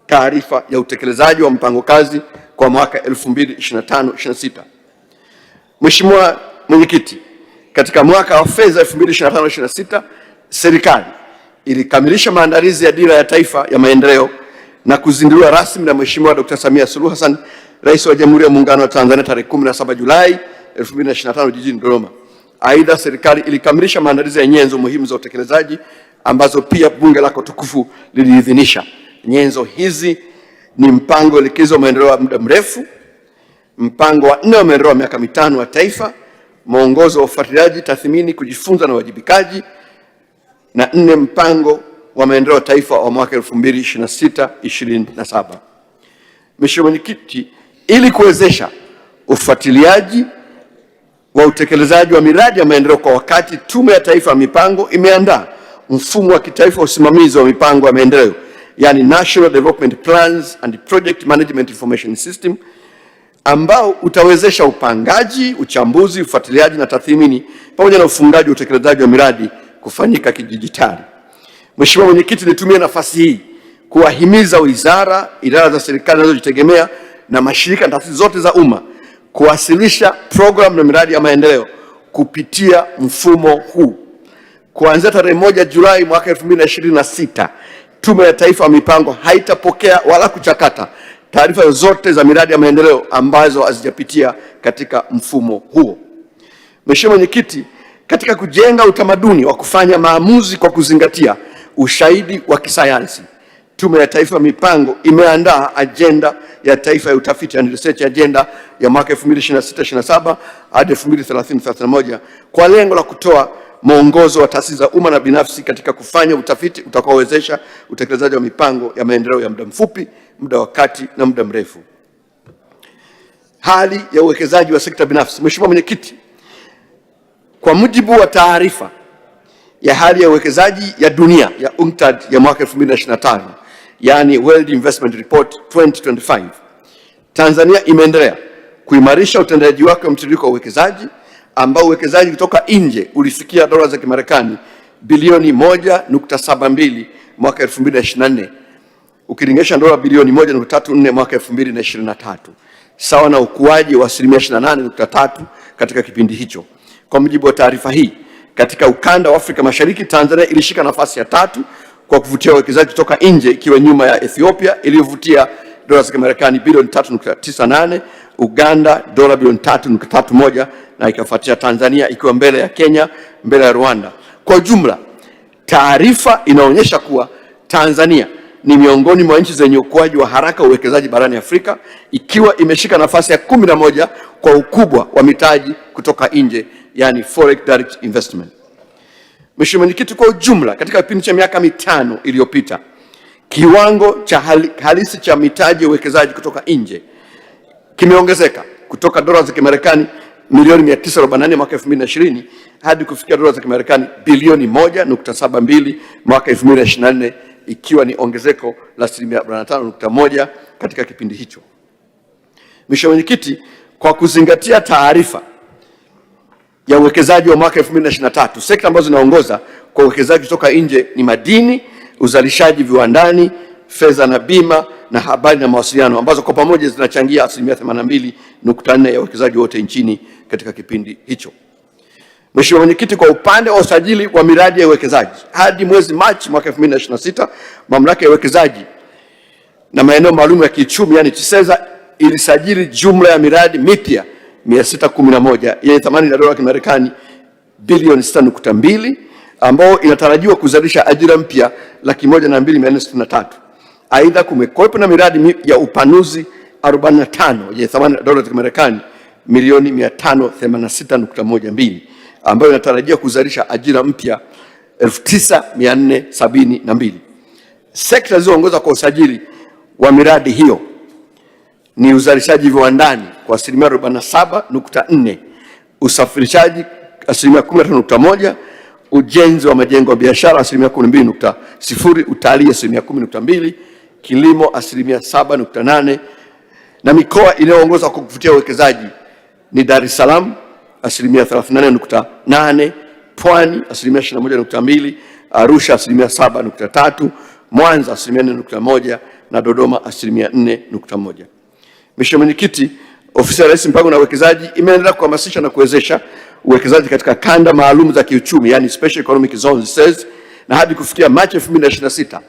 taarifa ya utekelezaji wa mpango kazi kwa mwaka 2025/26. Mheshimiwa Mwenyekiti, katika mwaka wa fedha 2025/26 serikali ilikamilisha maandalizi ya dira ya taifa ya maendeleo na kuzinduliwa rasmi na Mheshimiwa Dr. Samia Suluhu Hassan, Rais wa Jamhuri ya Muungano wa Tanzania, tarehe 17 Julai 2025 jijini Dodoma. Aidha, serikali ilikamilisha maandalizi ya nyenzo muhimu za utekelezaji ambazo pia bunge lako tukufu liliidhinisha. Nyenzo hizi ni mpango elekezi wa maendeleo ya muda mrefu, mpango wa 4 wa maendeleo ya miaka 5 wa taifa, mwongozo wa ufuatiliaji, tathmini, kujifunza na uwajibikaji, na 4 mpango wa maendeleo ya taifa wa mwaka 2026-27. Mheshimiwa Mwenyekiti, ili kuwezesha ufuatiliaji wa utekelezaji wa miradi ya maendeleo kwa wakati, Tume ya Taifa ya Mipango imeandaa mfumo wa kitaifa wa usimamizi wa mipango ya maendeleo, yani National Development Plans and Project Management Information System, ambao utawezesha upangaji, uchambuzi, ufuatiliaji na tathmini pamoja na ufungaji wa utekelezaji wa miradi kufanyika kidijitali. Mheshimiwa Mwenyekiti, nitumie nafasi hii kuwahimiza wizara, idara za serikali zinazojitegemea na mashirika na taasisi zote za umma kuwasilisha programu na miradi ya maendeleo kupitia mfumo huu. Kuanzia tarehe 1 Julai mwaka 2026, Tume ya Taifa ya Mipango haitapokea wala kuchakata taarifa zote za miradi ya maendeleo ambazo hazijapitia katika mfumo huo. Mheshimiwa Mwenyekiti, katika kujenga utamaduni wa kufanya maamuzi kwa kuzingatia ushahidi wa kisayansi, Tume ya Taifa ya Mipango imeandaa ajenda ya taifa ya utafiti, yani research agenda ya mwaka 2026-27 hadi 2030-31 kwa lengo la kutoa mwongozo wa taasisi za umma na binafsi katika kufanya utafiti utakaowezesha utekelezaji wa mipango ya maendeleo ya muda mfupi, muda wa kati na muda mrefu. Hali ya uwekezaji wa sekta binafsi. Mheshimiwa Mwenyekiti, kwa mujibu wa taarifa ya hali ya uwekezaji ya dunia ya UNCTAD ya mwaka 2025, yani World Investment Report 2025, Tanzania imeendelea kuimarisha utendaji wake wa mtiririko wa uwekezaji, ambao uwekezaji kutoka nje ulifikia dola za Kimarekani bilioni 1.72 mwaka 2024 ukilinganisha dola bilioni 1.34 mwaka 2023, sawa na ukuaji wa 28.3% katika kipindi hicho. Kwa mujibu wa taarifa hii, katika ukanda wa Afrika Mashariki, Tanzania ilishika nafasi ya 3 kwa kuvutia uwekezaji kutoka nje, ikiwa nyuma ya Ethiopia iliyovutia dola za Kimarekani bilioni 3.98, Uganda dola bilioni 3.31 na ikafuatia Tanzania ikiwa mbele ya Kenya, mbele ya Rwanda. Kwa jumla, taarifa inaonyesha kuwa Tanzania ni miongoni mwa nchi zenye ukuaji wa haraka uwekezaji barani Afrika, ikiwa imeshika nafasi ya 11 kwa ukubwa wa mitaji kutoka nje, yani foreign direct investment. Mheshimiwa Mwenyekiti, kwa ujumla katika kipindi cha miaka 5 iliyopita, kiwango cha halisi cha mitaji ya uwekezaji kutoka nje kimeongezeka kutoka dola za Kimarekani milioni 944 mwaka 2020 hadi kufikia dola za Kimarekani bilioni 1.72 mwaka 2024, ikiwa ni ongezeko la 45.1% katika kipindi hicho. Mheshimiwa Mwenyekiti, kwa kuzingatia taarifa ya uwekezaji wa mwaka 2023, sekta ambazo zinaongoza kwa uwekezaji kutoka nje ni madini, uzalishaji viwandani, fedha na bima, na habari na mawasiliano, ambazo kwa pamoja zinachangia 82.4% ya uwekezaji wote nchini katika kipindi hicho. Mheshimiwa Mwenyekiti, kwa upande wa usajili wa miradi ya uwekezaji, hadi mwezi Machi mwaka 2026, Mamlaka ya Uwekezaji na Maeneo Maalum ya Kiuchumi, yani TISEZA, ilisajili jumla ya miradi mipya 611 yenye thamani ya dola ya Kimarekani bilioni 6.2, ambao inatarajiwa kuzalisha ajira mpya 102,463. Aidha, kumekuwepo na miradi ya upanuzi 45 yenye thamani ya dola za Kimarekani milioni 586.12, ambayo inatarajia kuzalisha ajira mpya 9,472. Sekta zilizoongoza kwa usajili wa miradi hiyo ni uzalishaji viwandani kwa 47.4%, usafirishaji 15.1%, ujenzi wa majengo ya biashara 12.0%, utalii 10.2%, kilimo 7.8%, na mikoa inayoongoza kwa kuvutia uwekezaji ni Dar es Salaam 38.8%, Pwani 21.2%, Arusha 7.3%, Mwanza 4.1%, na Dodoma 4.1%. Mheshimiwa Mwenyekiti, Ofisi ya Rais Mpango na Uwekezaji imeendelea kuhamasisha na kuwezesha uwekezaji katika kanda maalum za kiuchumi, yani Special Economic Zones (SEZ), na hadi kufikia Machi 2026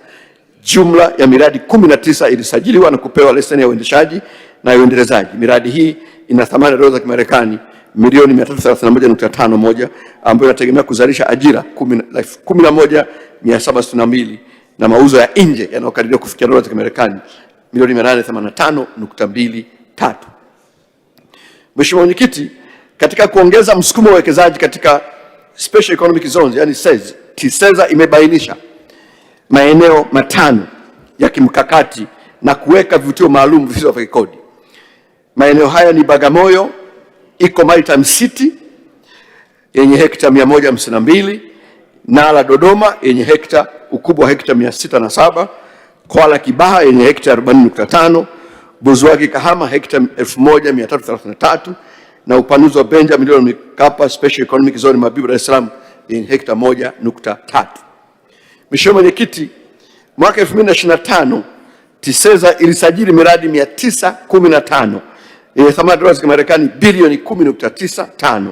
jumla ya miradi 19 ilisajiliwa na kupewa leseni ya uendeshaji na uendelezaji. Miradi hii ina thamani ya dola za Kimarekani milioni 331.51 ambayo inategemea kuzalisha ajira 11,762 na mauzo ya nje yanayokadiriwa kufikia dola za Kimarekani milioni 885.23. Mheshimiwa Mwenyekiti, katika kuongeza msukumo wa uwekezaji katika Special Economic Zones yani SEZ, TISEZA imebainisha maeneo 5 ya kimkakati na kuweka vivutio maalum visivyo vya kikodi. Maeneo haya ni Bagamoyo Eco Maritime City yenye hekta 152, Nala Dodoma yenye hekta ukubwa wa hekta 607, Kwala Kibaha yenye hekta 40.5, Buzwagi Kahama hekta 1333 na upanuzi wa Benjamin William Mkapa Special Economic Zone Mabibo Dar es Salaam yenye hekta 1.3. Mheshimiwa Mwenyekiti, mwaka 2025 TISEZA ilisajili miradi 915 yenye thamani ya dola za Kimarekani bilioni 10.95,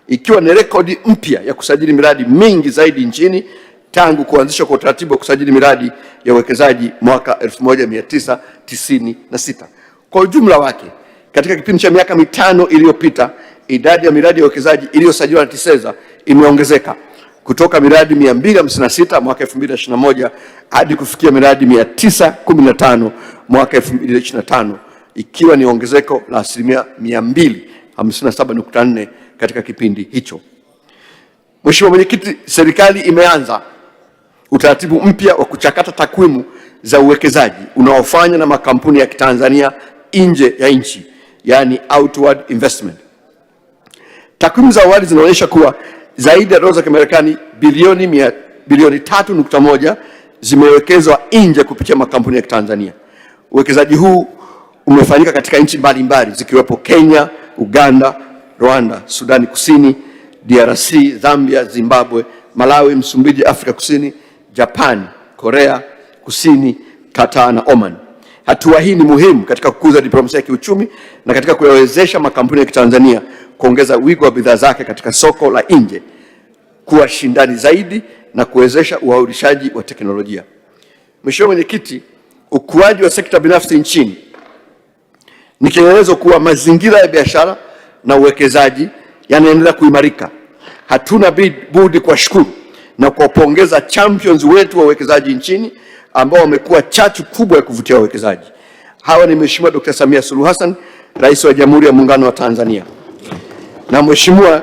ikiwa ni rekodi mpya ya kusajili miradi mingi zaidi nchini tangu kuanzishwa kwa utaratibu wa kusajili miradi ya uwekezaji mwaka 1996. Kwa ujumla wake, katika kipindi cha miaka 5 iliyopita, idadi ya miradi ya uwekezaji iliyosajiliwa na TISEZA imeongezeka kutoka miradi 256 mwaka 2021 hadi kufikia miradi 915 mwaka 2025, ikiwa ni ongezeko la asilimia 257.4 katika kipindi hicho. Mheshimiwa Mwenyekiti, serikali imeanza utaratibu mpya wa kuchakata takwimu za uwekezaji unaofanywa na makampuni ya Kitanzania nje ya nchi, yani outward investment. Takwimu za awali zinaonyesha kuwa zaidi ya dola za Kimarekani bilioni 3.1 zimewekezwa nje kupitia makampuni ya Kitanzania. Uwekezaji huu umefanyika katika nchi mbalimbali zikiwepo Kenya, Uganda, Rwanda, Sudani Kusini, DRC, Zambia, Zimbabwe, Malawi, Msumbiji, Afrika Kusini, Japan, Korea Kusini, Qatar na Oman. Hatua hii ni muhimu katika kukuza diplomasia ya kiuchumi na katika kuyawezesha makampuni ya Kitanzania kuongeza wigo wa bidhaa zake katika soko la nje, kuwa shindani zaidi na kuwezesha uhaulishaji wa teknolojia. Mheshimiwa Mwenyekiti, ukuaji wa sekta binafsi nchini ni kielelezo kuwa mazingira ya biashara na uwekezaji yanaendelea kuimarika. Hatuna budi kuwashukuru na kuwapongeza champions wetu wa uwekezaji nchini ambao wamekuwa chachu kubwa ya kuvutia wawekezaji. Hawa ni Mheshimiwa Dr. Samia Suluhu Hassan, Rais wa Jamhuri ya Muungano wa Tanzania, na Mheshimiwa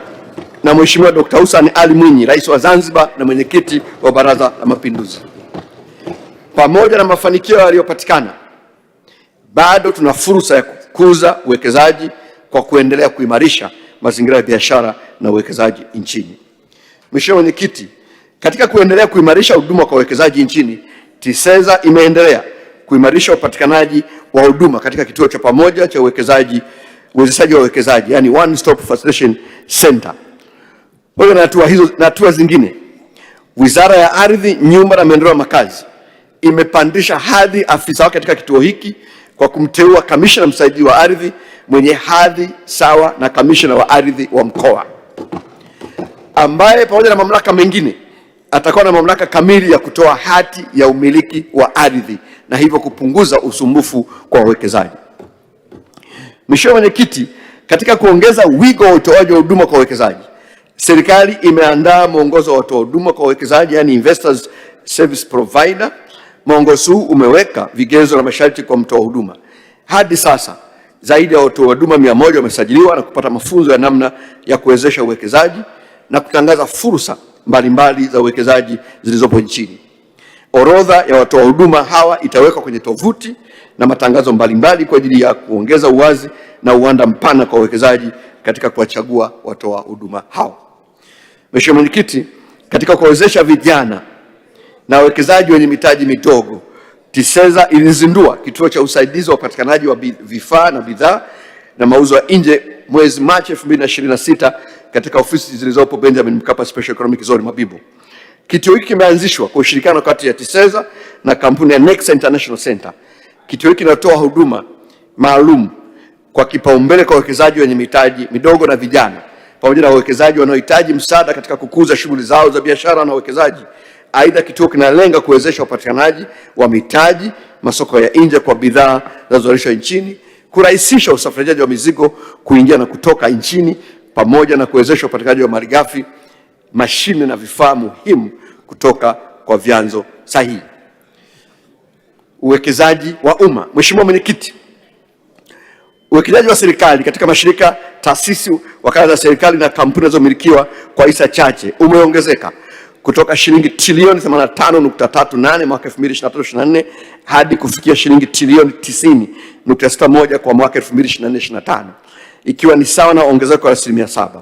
Dr. Hussein Ali Mwinyi, Rais wa Zanzibar na Mwenyekiti wa Baraza la Mapinduzi. Pamoja na mafanikio yaliyopatikana, bado tuna fursa ya kukuza uwekezaji kwa kuendelea kuimarisha mazingira ya biashara na uwekezaji nchini. Mheshimiwa Mwenyekiti, katika kuendelea kuimarisha huduma kwa uwekezaji nchini, TISEZA imeendelea kuimarisha upatikanaji wa huduma katika kituo cha pamoja cha uwezeshaji wa uwekezaji, yani One Stop Facilitation Center. Pamoja na hatua zingine, Wizara ya Ardhi, Nyumba na Maendeleo ya Makazi imepandisha hadhi afisa wake katika kituo hiki kwa kumteua kamishna msaidizi wa ardhi mwenye hadhi sawa na kamishna wa ardhi wa mkoa, ambaye pamoja na mamlaka mengine atakuwa na mamlaka kamili ya kutoa hati ya umiliki wa ardhi na hivyo kupunguza usumbufu kwa wawekezaji. Mheshimiwa Mwenyekiti, katika kuongeza wigo wa utoaji wa huduma kwa wawekezaji, serikali imeandaa mwongozo wa watoa huduma kwa wawekezaji, yani Investors Service Provider. Mwongozo huu umeweka vigezo na masharti kwa mtoa huduma. Hadi sasa zaidi ya watoa huduma 100 wamesajiliwa na kupata mafunzo ya namna ya kuwezesha uwekezaji na kutangaza fursa mbalimbali za uwekezaji zilizopo nchini. Orodha ya watoa huduma hawa itawekwa kwenye tovuti na matangazo mbalimbali kwa ajili ya kuongeza uwazi na uwanda mpana kwa wawekezaji katika kuwachagua watoa huduma hao. Mheshimiwa Mwenyekiti, katika kuwezesha vijana na wawekezaji wenye mitaji midogo, TISEZA ilizindua kituo cha usaidizi wa upatikanaji wa vifaa na bidhaa na mauzo ya nje mwezi Machi 2026 katika ofisi zilizopo Benjamin Mkapa Special Economic Zone Mabibo. Kituo hiki kimeanzishwa kwa ushirikiano kati ya TISEZA na kampuni ya Nexa International Center kituo hiki kinatoa huduma maalum kwa kipaumbele kwa wawekezaji wenye mitaji midogo na vijana, pamoja na wawekezaji wanaohitaji msaada katika kukuza shughuli zao za biashara na uwekezaji. Aidha, kituo kinalenga kuwezesha upatikanaji wa mitaji, masoko ya nje kwa bidhaa zinazozalishwa nchini, kurahisisha usafirishaji wa mizigo kuingia na kutoka nchini, pamoja na kuwezesha upatikanaji wa malighafi, mashine na vifaa muhimu kutoka kwa vyanzo sahihi. Uwekezaji wa umma. Mheshimiwa Mwenyekiti, uwekezaji wa serikali katika mashirika, taasisi, wakala za serikali na kampuni zinazomilikiwa kwa hisa chache umeongezeka kutoka shilingi trilioni 85.38 mwaka 2023/24 hadi kufikia shilingi trilioni 90.61 kwa mwaka 2024/25, ikiwa ni sawa na ongezeko la 7%.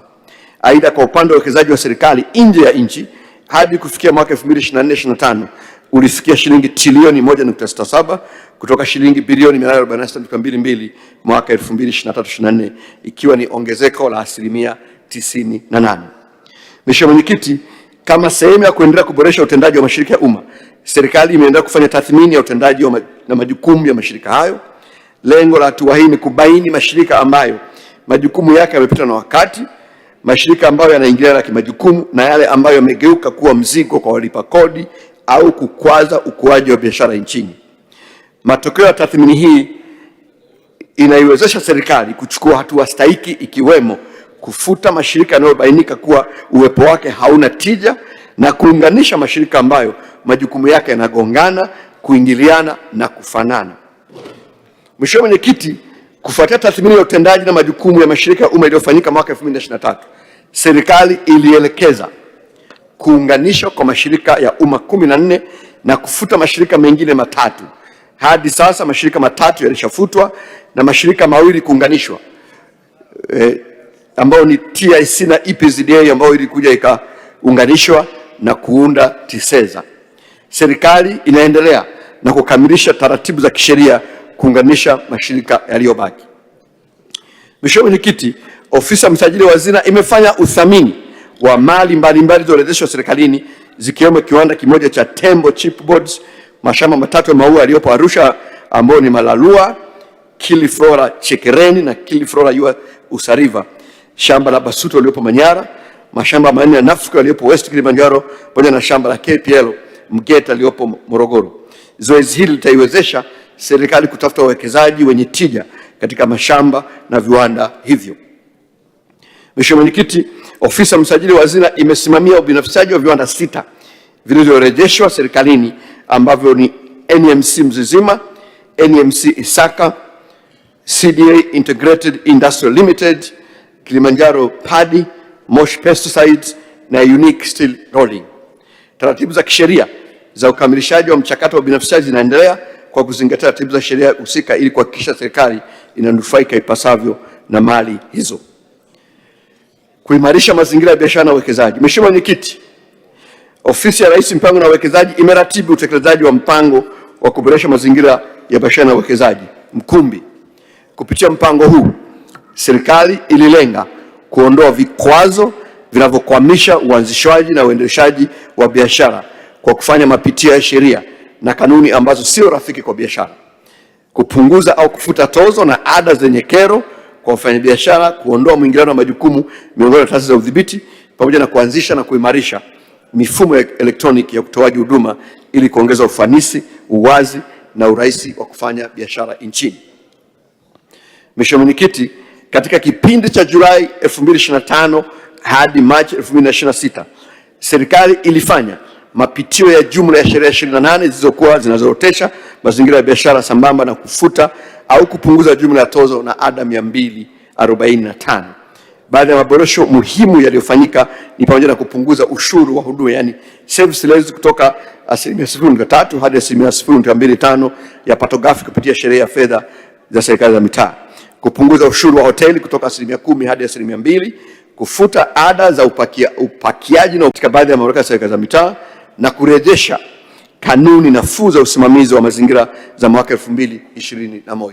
Aidha, kwa upande wa uwekezaji wa serikali nje ya nchi, hadi kufikia mwaka 2024/25 ulifikia shilingi trilioni 1.67 kutoka shilingi bilioni 846.22 mwaka 2023/24, ikiwa ni ongezeko la 98%. Mheshimiwa Mwenyekiti, kama sehemu ya kuendelea kuboresha utendaji wa mashirika ya umma, serikali imeendelea kufanya tathmini ya utendaji na majukumu ya mashirika hayo. Lengo la hatua hii ni kubaini mashirika ambayo majukumu yake yamepitwa na wakati, mashirika ambayo yanaingiliana kimajukumu, na yale ambayo yamegeuka kuwa mzigo kwa walipa kodi au kukwaza ukuaji wa biashara nchini. Matokeo ya tathmini hii inaiwezesha serikali kuchukua hatua stahiki, ikiwemo kufuta mashirika yanayobainika kuwa uwepo wake hauna tija na kuunganisha mashirika ambayo majukumu yake yanagongana, kuingiliana na kufanana. Mheshimiwa Mwenyekiti, kufuatia tathmini ya utendaji na majukumu ya mashirika ya umma iliyofanyika mwaka 2023, serikali ilielekeza kuunganishwa kwa mashirika ya umma 14 na kufuta mashirika mengine 3. Hadi sasa mashirika 3 yalishafutwa na mashirika 2 kuunganishwa, ambao ni TIC na EPZDA, ambao ilikuja ikaunganishwa na kuunda TISEZA. Serikali inaendelea na kukamilisha taratibu za kisheria kuunganisha mashirika yaliyobaki. Mheshimiwa Mwenyekiti, ofisi ya msajili wa hazina imefanya uthamini wa mali mbalimbali zilizorejeshwa serikalini, zikiwemo kiwanda kimoja cha Tembo Chipboards, mashamba 3 ya maua yaliyopo Arusha ambao ni Malalua, Kiliflora Chekereni na Kiliflora Yua Usariva, shamba la Basuto lililopo Manyara, mashamba 4 ya Nafuko yaliyopo West Kilimanjaro, pamoja na shamba la KPL Mgeta lililopo Morogoro. Zoezi hili litaiwezesha serikali kutafuta wawekezaji wenye tija katika mashamba na viwanda hivyo. Mheshimiwa Mwenyekiti, ofisi ya msajili wa hazina imesimamia ubinafsishaji wa viwanda 6 vilivyorejeshwa serikalini ambavyo ni NMC Mzizima, NMC Isaka, CDA Integrated Industrial Limited, Kilimanjaro Paddy, Mosh Pesticides na Unique Steel Rolling. Taratibu za kisheria za ukamilishaji wa mchakato wa ubinafsishaji zinaendelea kwa kuzingatia taratibu za sheria husika ili kuhakikisha serikali inanufaika ipasavyo na mali hizo. Kuimarisha mazingira ya biashara na uwekezaji. Mheshimiwa Mwenyekiti, ofisi ya Rais Mpango na Uwekezaji imeratibu utekelezaji wa mpango wa kuboresha mazingira ya biashara na uwekezaji Mkumbi. Kupitia mpango huu, serikali ililenga kuondoa vikwazo vinavyokwamisha uanzishwaji na uendeshaji wa biashara kwa kufanya mapitio ya sheria na kanuni ambazo sio rafiki kwa biashara, kupunguza au kufuta tozo na ada zenye kero kwa wafanyabiashara, kuondoa mwingiliano wa majukumu miongoni mwa taasisi za udhibiti, pamoja na kuanzisha na kuimarisha mifumo ya elektroniki ya utoaji huduma ili kuongeza ufanisi, uwazi na urahisi wa kufanya biashara nchini. Mheshimiwa Mwenyekiti, katika kipindi cha Julai 2025 hadi Machi 2026, serikali ilifanya mapitio ya jumla ya sheria 28 zilizokuwa zinazorotesha mazingira ya biashara sambamba na kufuta au kupunguza jumla ya tozo na ada 245. Baadhi ya maboresho muhimu yaliyofanyika ni pamoja na kupunguza ushuru wa huduma, yani service levies, kutoka 0.3 hadi 0.25 ya pato ghafi kupitia sheria ya fedha za serikali za mitaa, kupunguza ushuru wa hoteli kutoka 10% hadi 2%, kufuta ada za upakiaji na katika baadhi ya mamlaka ya serikali za mitaa, na kurejesha kanuni nafuu za usimamizi wa mazingira za mwaka 2021.